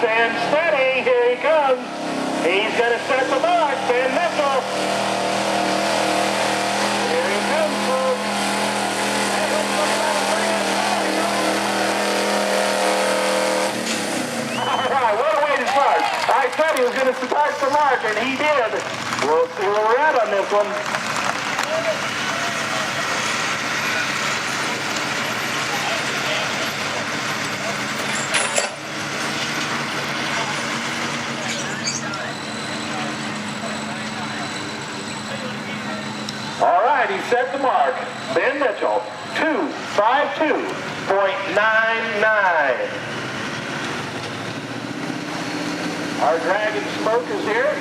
stand steady. Here he comes. He's going to set the mark. Ben Mitchell. Here he comes, folks. All right, what a way to start. I said he was going to start the mark, and he did. We'll see where we're at on this one. All right, he set the mark. Ben Mitchell, 2:52.99. Our Dragon Smoke is here.